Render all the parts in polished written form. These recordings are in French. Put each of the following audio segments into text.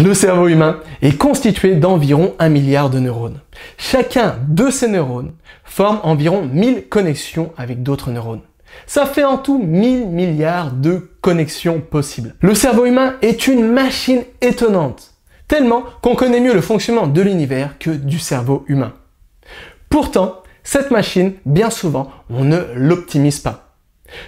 Le cerveau humain est constitué d'environ 1 milliard de neurones. Chacun de ces neurones forme environ 1000 connexions avec d'autres neurones. Ça fait en tout 1000 milliards de connexions possibles. Le cerveau humain est une machine étonnante, tellement qu'on connaît mieux le fonctionnement de l'univers que du cerveau humain. Pourtant, cette machine, bien souvent, on ne l'optimise pas.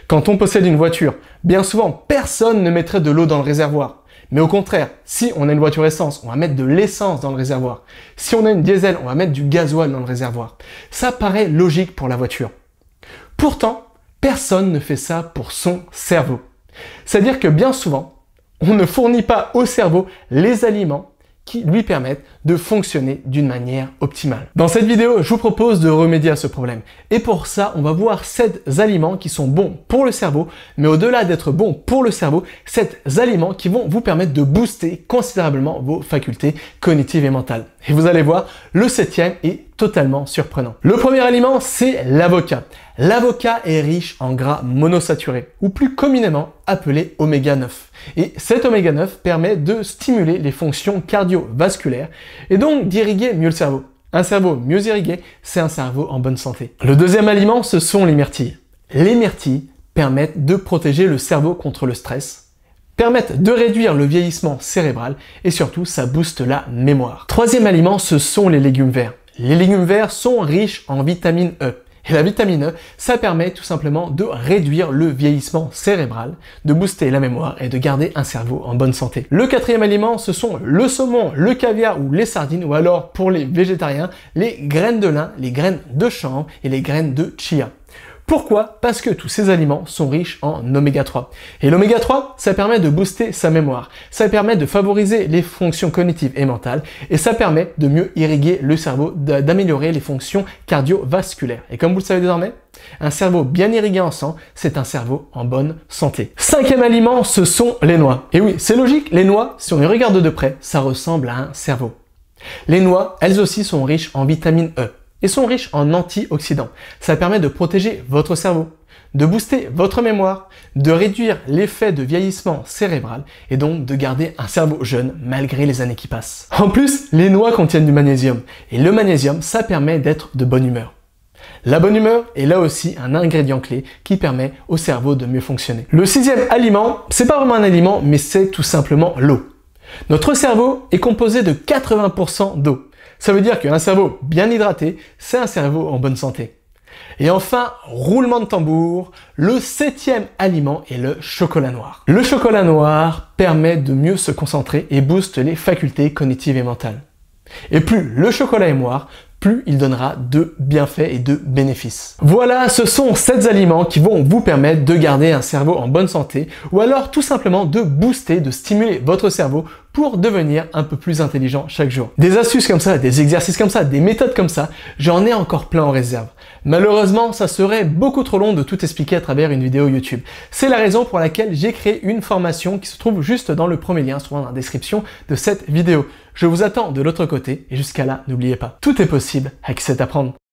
Quand on possède une voiture, bien souvent, personne ne mettrait de l'eau dans le réservoir. Mais au contraire, si on a une voiture essence, on va mettre de l'essence dans le réservoir. Si on a une diesel, on va mettre du gasoil dans le réservoir. Ça paraît logique pour la voiture. Pourtant, personne ne fait ça pour son cerveau. C'est-à-dire que bien souvent, on ne fournit pas au cerveau les aliments qui lui permettent de fonctionner d'une manière optimale. Dans cette vidéo, je vous propose de remédier à ce problème. Et pour ça, on va voir 7 aliments qui sont bons pour le cerveau, mais au-delà d'être bons pour le cerveau, 7 aliments qui vont vous permettre de booster considérablement vos facultés cognitives et mentales. Et vous allez voir, le 7e est totalement surprenant. Le premier aliment, c'est l'avocat. L'avocat est riche en gras monosaturés, ou plus communément appelé oméga 9. Et cet oméga 9 permet de stimuler les fonctions cardiovasculaires et donc d'irriguer mieux le cerveau. Un cerveau mieux irrigué, c'est un cerveau en bonne santé. Le deuxième aliment, ce sont les myrtilles. Les myrtilles permettent de protéger le cerveau contre le stress, permettent de réduire le vieillissement cérébral et surtout, ça booste la mémoire. Troisième aliment, ce sont les légumes verts. Les légumes verts sont riches en vitamine E. Et la vitamine E, ça permet tout simplement de réduire le vieillissement cérébral, de booster la mémoire et de garder un cerveau en bonne santé. Le quatrième aliment, ce sont le saumon, le caviar ou les sardines, ou alors pour les végétariens, les graines de lin, les graines de chanvre et les graines de chia. Pourquoi? Parce que tous ces aliments sont riches en oméga 3. Et l'oméga 3, ça permet de booster sa mémoire, ça permet de favoriser les fonctions cognitives et mentales, et ça permet de mieux irriguer le cerveau, d'améliorer les fonctions cardiovasculaires. Et comme vous le savez désormais, un cerveau bien irrigué en sang, c'est un cerveau en bonne santé. Cinquième aliment, ce sont les noix. Et oui, c'est logique, les noix, si on les regarde de près, ça ressemble à un cerveau. Les noix, elles aussi sont riches en vitamine E. Et sont riches en antioxydants. Ça permet de protéger votre cerveau, de booster votre mémoire, de réduire l'effet de vieillissement cérébral et donc de garder un cerveau jeune malgré les années qui passent. En plus, les noix contiennent du magnésium. Et le magnésium, ça permet d'être de bonne humeur. La bonne humeur est là aussi un ingrédient clé qui permet au cerveau de mieux fonctionner. Le sixième aliment, c'est pas vraiment un aliment, mais c'est tout simplement l'eau. Notre cerveau est composé de 80% d'eau. Ça veut dire qu'un cerveau bien hydraté, c'est un cerveau en bonne santé. Et enfin, roulement de tambour, le 7e aliment est le chocolat noir. Le chocolat noir permet de mieux se concentrer et booste les facultés cognitives et mentales. Et plus le chocolat est noir, plus il donnera de bienfaits et de bénéfices. Voilà, ce sont 7 aliments qui vont vous permettre de garder un cerveau en bonne santé ou alors tout simplement de booster, de stimuler votre cerveau pour devenir un peu plus intelligent chaque jour. Des astuces comme ça, des exercices comme ça, des méthodes comme ça, j'en ai encore plein en réserve. Malheureusement, ça serait beaucoup trop long de tout expliquer à travers une vidéo YouTube. C'est la raison pour laquelle j'ai créé une formation qui se trouve juste dans le premier lien, se trouvant dans la description de cette vidéo. Je vous attends de l'autre côté et jusqu'à là, n'oubliez pas, tout est possible avec cet apprendre.